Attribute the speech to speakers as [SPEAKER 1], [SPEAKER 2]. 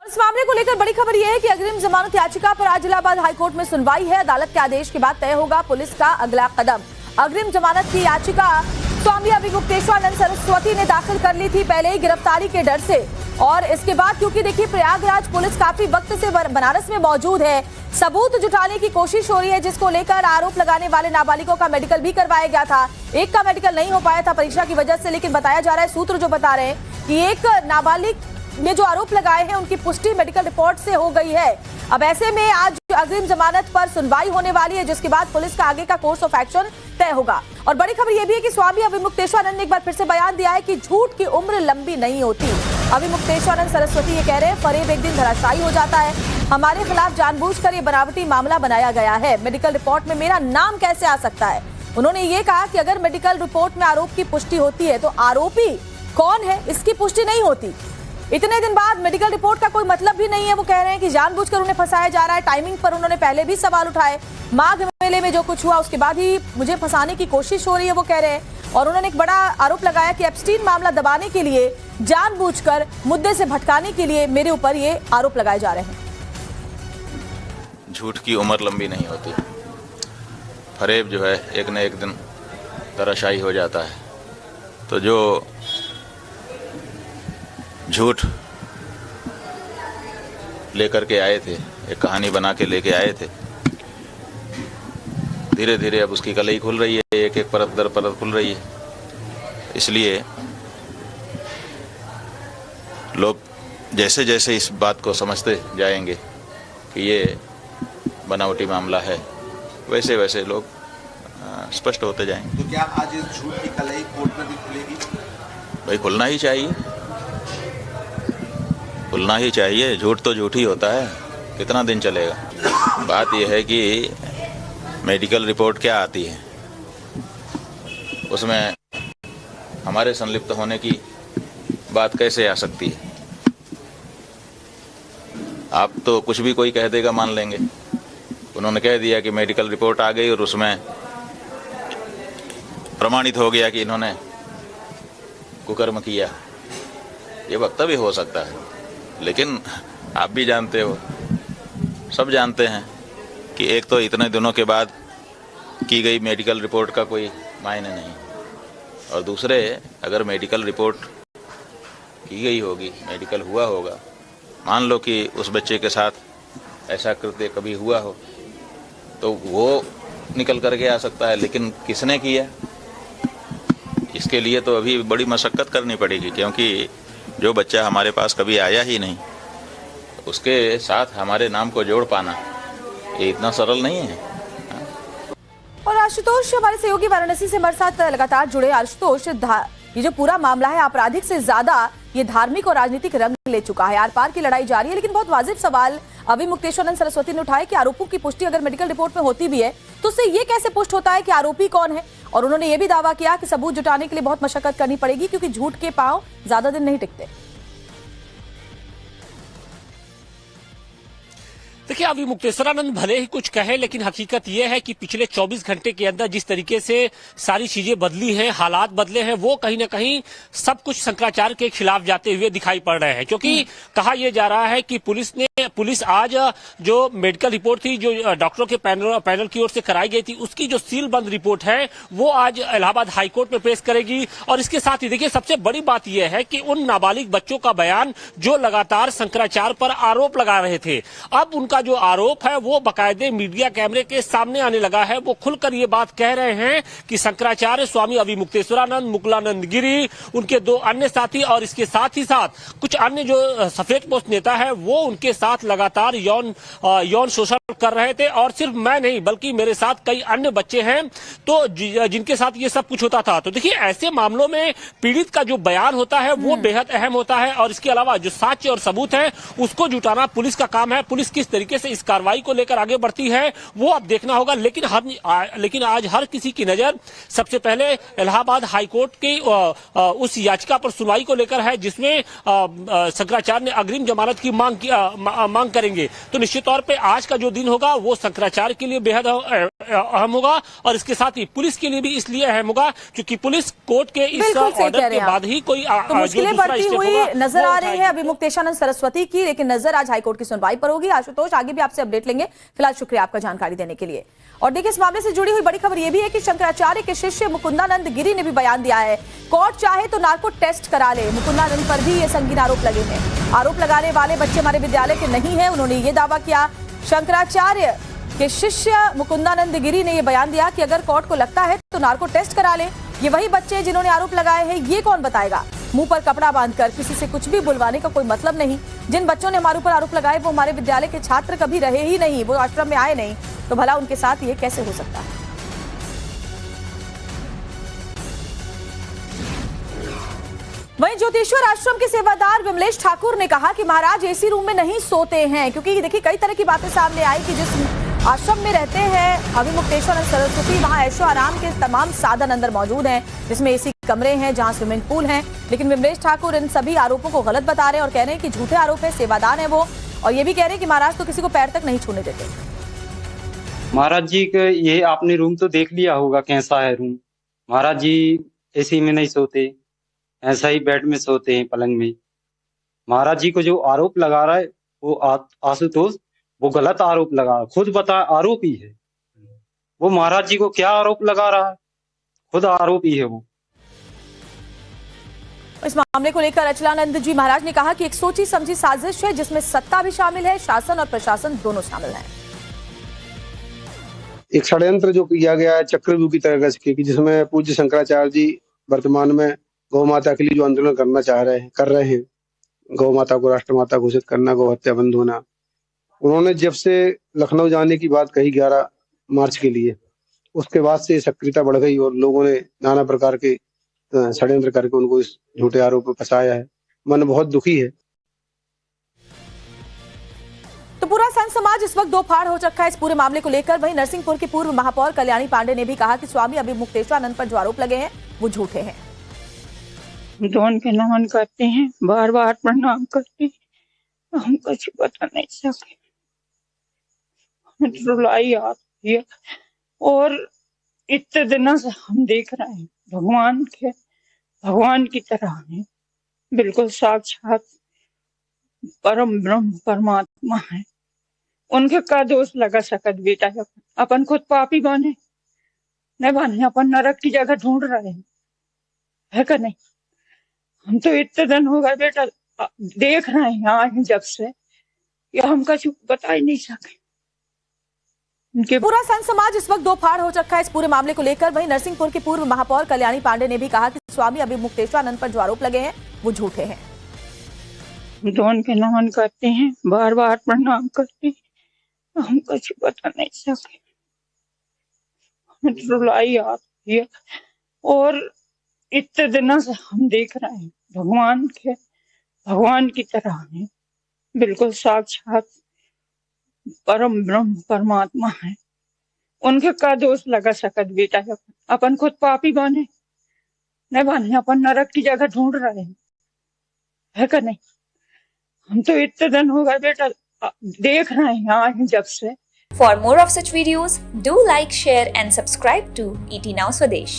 [SPEAKER 1] इस मामले को लेकर बड़ी खबर यह है कि अग्रिम जमानत याचिका पर आज इलाहाबाद हाईकोर्ट में सुनवाई है। अदालत के आदेश के बाद तय होगा पुलिस का अगला कदम। अग्रिम जमानत की याचिका स्वामी अभिमुक्तेश्वरानंद सरस्वती ने दाखिल कर ली थी पहले ही गिरफ्तारी के डर से, और इसके बाद क्योंकि देखिए प्रयागराज पुलिस काफी वक्त से बनारस में मौजूद है, सबूत जुटाने की कोशिश हो रही है, जिसको लेकर आरोप लगाने वाले नाबालिगों का मेडिकल भी करवाया गया था। एक का मेडिकल नहीं हो पाया था परीक्षा की वजह से, लेकिन बताया जा रहा है, सूत्र जो बता रहे हैं कि एक नाबालिग ने जो आरोप लगाए हैं उनकी पुष्टि मेडिकल रिपोर्ट से हो गई है। अब ऐसे में आज अग्रिम जमानत पर सुनवाई होने वाली है, जिसके बाद पुलिस का आगे का कोर्स ऑफ एक्शन तय होगा। और बड़ी खबर यह भी है कि स्वामी अभिमुक्तेश्वरानंद ने एक बार फिर से बयान दिया है कि झूठ की उम्र लंबी नहीं होती। अभिमुक्तेश्वरानंद सरस्वती ये कह रहे हैं, फरेब एक दिन धराशायी हो जाता है, हमारे खिलाफ जानबूझकर ये बनावटी मामला बनाया गया है, मेडिकल रिपोर्ट में मेरा नाम कैसे आ सकता है। उन्होंने ये कहा कि अगर मेडिकल रिपोर्ट में आरोप की पुष्टि होती है तो आरोपी कौन है इसकी पुष्टि नहीं होती। इतने दिन बाद मेडिकल रिपोर्ट का कोई मतलब भी नहीं है। वो कह रहे हैं कि जानबूझकर उन्हें फंसाया जा रहा है। टाइमिंग पर उन्होंने पहले भी सवाल उठाए, माघ मेले में जो कुछ हुआ उसके बाद ही मुझे फंसाने की कोशिश हो रही है, वो कह रहे हैं। और उन्होंने एक बड़ा आरोप लगाया कि एप्स्टीन मामला दबाने के लिए, जानबूझकर मुद्दे से भटकाने के लिए मेरे ऊपर ये आरोप लगाए जा रहे हैं।
[SPEAKER 2] झूठ की उम्र लंबी नहीं होती, फरेब जो है एक न एक दिन धराशायी हो जाता है। तो जो झूठ लेकर के आए थे, एक कहानी बना के लेके आए थे, धीरे धीरे अब उसकी कलई खुल रही है, एक एक परत दर परत खुल रही है। इसलिए लोग जैसे जैसे इस बात को समझते जाएंगे कि ये बनावटी मामला है, वैसे वैसे लोग स्पष्ट होते जाएंगे।
[SPEAKER 3] तो क्या आज इस झूठ की कलई कोर्ट में भी खुलेगी?
[SPEAKER 2] भाई खुलना ही चाहिए, खुलना ही चाहिए। झूठ तो झूठ ही होता है, कितना दिन चलेगा। बात यह है कि मेडिकल रिपोर्ट क्या आती है, उसमें हमारे संलिप्त होने की बात कैसे आ सकती है। आप तो कुछ भी कोई कह देगा मान लेंगे। उन्होंने कह दिया कि मेडिकल रिपोर्ट आ गई और उसमें प्रमाणित हो गया कि इन्होंने कुकर्म किया, ये वक्तव्य हो सकता है। लेकिन आप भी जानते हो, सब जानते हैं कि एक तो इतने दिनों के बाद की गई मेडिकल रिपोर्ट का कोई मायने नहीं, और दूसरे अगर मेडिकल रिपोर्ट की गई होगी, मेडिकल हुआ होगा, मान लो कि उस बच्चे के साथ ऐसा कृत्य कभी हुआ हो, तो वो निकल करके आ सकता है। लेकिन किसने किया, इसके लिए तो अभी बड़ी मशक्कत करनी पड़ेगी, क्योंकि जो बच्चा हमारे पास कभी आया ही नहीं, उसके साथ हमारे नाम को जोड़ पाना ये इतना सरल नहीं है।
[SPEAKER 1] और आशुतोष हमारे सहयोगी वाराणसी से हमारे साथ लगातार जुड़े। आशुतोष, ये जो पूरा मामला है आपराधिक से ज्यादा ये धार्मिक और राजनीतिक रंग ले चुका है, आर पार की लड़ाई जारी है। लेकिन बहुत वाजिब सवाल अभिमुक्तेश्वरानंद सरस्वती ने उठाए कि आरोपों की पुष्टि अगर मेडिकल रिपोर्ट में होती भी है तो उससे ये कैसे पुष्ट होता है कि आरोपी कौन है। और उन्होंने ये भी दावा किया कि सबूत जुटाने के लिए बहुत मशक्कत करनी पड़ेगी, क्योंकि झूठ के पांव ज्यादा दिन नहीं टिकते।
[SPEAKER 4] देखिए, अभिमुक्तेश्वरानंद भले ही कुछ कहे, लेकिन हकीकत यह है कि पिछले 24 घंटे के अंदर जिस तरीके से सारी चीजें बदली हैं, हालात बदले हैं, वो कहीं ना कहीं सब कुछ शंकराचार्य के खिलाफ जाते हुए दिखाई पड़ रहे हैं। क्योंकि कहा यह जा रहा है कि पुलिस आज जो मेडिकल रिपोर्ट थी, जो डॉक्टरों के पैनल की ओर से कराई गई थी, उसकी जो सील बंद रिपोर्ट है वो आज इलाहाबाद हाईकोर्ट में पेश करेगी। और इसके साथ ही देखिए, सबसे बड़ी बात यह है कि उन नाबालिग बच्चों का बयान जो लगातार शंकराचार्य पर आरोप लगा रहे थे, अब उनका जो आरोप है वो बाकायदे मीडिया कैमरे के सामने आने लगा है। वो खुलकर ये बात कह रहे हैं कि शंकराचार्य, स्वामी अभिमुक्तेश्वरानंद, मुकुलानंद गिरी, उनके 2 अन्य साथी और इसके साथ ही साथ कुछ अन्य जो सफेद पोस्ट नेता है वो उनके साथ लगातार यौन शोषण कर रहे थे। और सिर्फ मैं नहीं बल्कि मेरे साथ कई अन्य बच्चे हैं तो जिनके साथ ये सब कुछ होता था। तो देखिए, ऐसे मामलों में पीड़ित का जो बयान होता है वो बेहद अहम होता है, और इसके अलावा जो साक्ष्य और सबूत है उसको जुटाना पुलिस का काम है। पुलिस किस तरीके से इस कार्रवाई को लेकर आगे बढ़ती है वो अब देखना होगा। लेकिन आज हर किसी की नजर सबसे पहले इलाहाबाद हाईकोर्ट की उस याचिका पर सुनवाई को लेकर है, जिसमें शंकराचार्य ने अग्रिम जमानत की मांग करेंगे। तो निश्चित तौर पे आज का जो दिन होगा वो शंकराचार्य के लिए बेहद अहम होगा और इसके साथ ही पुलिस के लिए भी इसलिए अहम होगा क्योंकि पुलिस कोर्ट के इस ऑर्डर के बाद ही कोई
[SPEAKER 1] तो मुश्किलें बढ़ती हुई नजर आ रही है अभी मुक्तेशानंद सरस्वती की, लेकिन नजर आज हाईकोर्ट की सुनवाई पर होगी। आशुतोष, आगे भी आपसे अपडेट लेंगे। फिलहाल शुक्रिया आपका जानकारी देने के लिए। और देखिए, इस मामले से जुड़ी हुई बड़ी खबर यह भी है कि शंकराचार्य के शिष्य मुकुंदानंद गिरी ने भी बयान दिया है। कोर्ट चाहे तो नार्को टेस्ट करा ले। मुकुंदानंद पर भी ये संगीन आरोप लगे हैं। आरोप लगाने वाले बच्चे हमारे विद्यालय के नहीं है, उन्होंने ये दावा किया। शंकराचार्य के शिष्य मुकुंदानंद गिरी ने यह बयान दिया कि अगर कोर्ट को लगता है तो नार्को टेस्ट करा ले। ये वही बच्चे जिन्होंने आरोप लगाए हैं, ये कौन बताएगा? मुंह पर कपड़ा बांधकर किसी से कुछ भी बुलवाने का कोई मतलब नहीं। जिन बच्चों ने हमारे ऊपर आरोप लगाए वो हमारे विद्यालय के छात्र कभी रहे ही नहीं, वो आश्रम में आए नहीं, तो भला उनके साथ ये कैसे हो सकता है? वहीं ज्योतिश्वर आश्रम के सेवादार विमलेश ठाकुर ने कहा कि महाराज एसी रूम में नहीं सोते हैं, क्योंकि देखिए कई तरह की बातें सामने आई कि जिस आश्रम में रहते हैं अभिमुक्तेश्वर सरस्वती, वहां ऐशो आराम के तमाम साधन अंदर मौजूद हैं, जिसमें एसी कमरे हैं, जहां स्विमिंग पूल हैं। लेकिन विमलेश ठाकुर इन सभी आरोपों को गलत बता रहे हैं और कह रहे हैं कि झूठे आरोप है, सेवादार है वो, और ये भी कह रहे हैं कि महाराज तो किसी को पैर तक नहीं छूने देते।
[SPEAKER 5] महाराज जी के ये आपने रूम तो देख लिया होगा कैसा है रूम। महाराज जी एसी में नहीं सोते, ऐसा ही बेड में सोते हैं, पलंग में। महाराज जी को जो आरोप लगा रहा है वो आशुतोष, वो गलत आरोप लगा रहा है, खुद बता आरोप ही है वो। महाराज जी को क्या आरोप लगा रहा है, खुद आरोप ही है वो।
[SPEAKER 1] इस मामले को लेकर अचलानंद जी महाराज ने कहा कि एक सोची समझी साजिश है जिसमें सत्ता भी शामिल है, शासन और प्रशासन दोनों शामिल हैं।
[SPEAKER 6] एक षड्यंत्र जो किया गया है चक्रव्यूह की तरह की, जिसमें पूज्य शंकराचार्य जी वर्तमान में गौ माता के लिए जो आंदोलन करना कर रहे हैं, गौ माता को राष्ट्रमाता घोषित करना, गौ हत्या बंद होना। उन्होंने जब से लखनऊ जाने की बात कही 11 मार्च के लिए, उसके बाद से सक्रियता बढ़ गई और लोगों ने नाना प्रकार के षड्यंत्र करके उनको इस झूठे आरोप में फंसाया है। मन बहुत दुखी है।
[SPEAKER 1] तो पूरा संत समाज इस वक्त दो फाड़ हो चुका है इस पूरे मामले को लेकर। वहीं नरसिंहपुर की पूर्व महापौर कल्याणी पांडे ने भी कहा कि स्वामी अभिमुक्तेश्वरानंद पर जो आरोप लगे हैं वो झूठे हैं।
[SPEAKER 7] तो उनके नमन करते हैं, बार बार प्रणाम करते हैं, हम कुछ बता नहीं सके। रुलाई आती है और इतने दिनों से हम देख रहे हैं भगवान की तरह है, बिल्कुल साक्षात परम ब्रह्म परमात्मा है। उनके का दोष लगा सकत बेटा? अपन खुद पापी बने नहीं बने, अपन नरक की जगह ढूंढ रहे हैं, है का नहीं? हम तो इतने दिन हो गए बेटा देख रहे हैं आए जब से, या हम कुछ बता ही नहीं सके।
[SPEAKER 1] पूरा संत समाज इस वक्त दो फाड़ हो चुका है इस पूरे मामले को लेकर। वहीं नरसिंहपुर की पूर्व महापौर कल्याणी पांडे ने भी कहा कि स्वामी अभिमुक्तेश्वरानंद पर जो आरोप लगे हैं वो झूठे हैं।
[SPEAKER 7] तो उनके नमन करते हैं, बार बार प्रणाम करते हैं, हम कुछ बता नहीं सके। रुलाई आती है और इतने दिनों से हम देख रहे हैं भगवान की तरह है, बिल्कुल साक्षात परम ब्रह्म परमात्मा है। उनके का दोष लगा सकत बेटा? अपन खुद पापी बने नहीं बने, अपन नरक की जगह ढूंढ रहे हैं, है का नहीं? हम तो इतने दिन हो गए बेटा देख रहे हैं आए जब से।
[SPEAKER 8] For more of such videos, do like, share and subscribe to ET Now Swadesh.